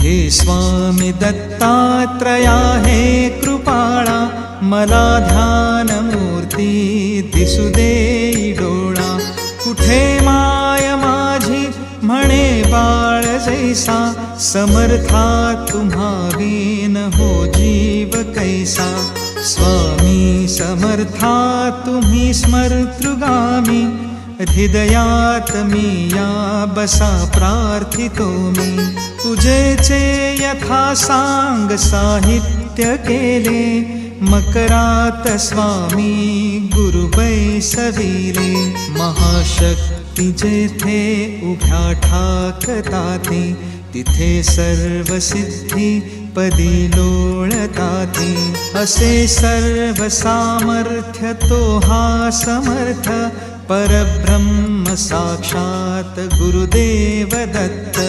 हे स्वामी दत्तात्रया हे कृपाळा, मला ध्यान मूर्ती दिसू देई डोळा. कुठे माय माझी म्हणे बाळ जैसा, समर्था तुम्हा विन हो जीव कैसा. स्वामी समर्था तुम्ही स्मर्तृगामी, हृदयात मी या बसा प्रार्थितो मी. तुझेचे यथा सांग साहित्य केले, मकरात स्वामी गुरु बैसविले. महाशक्ती जेथे उभ्या ठाकताती, तिथे सर्व सिद्धी पदी लोळताती. असे सर्व सामर्थ्य तो हा समर्थ, परब्रह्म साक्षात गुरुदेव दत्त.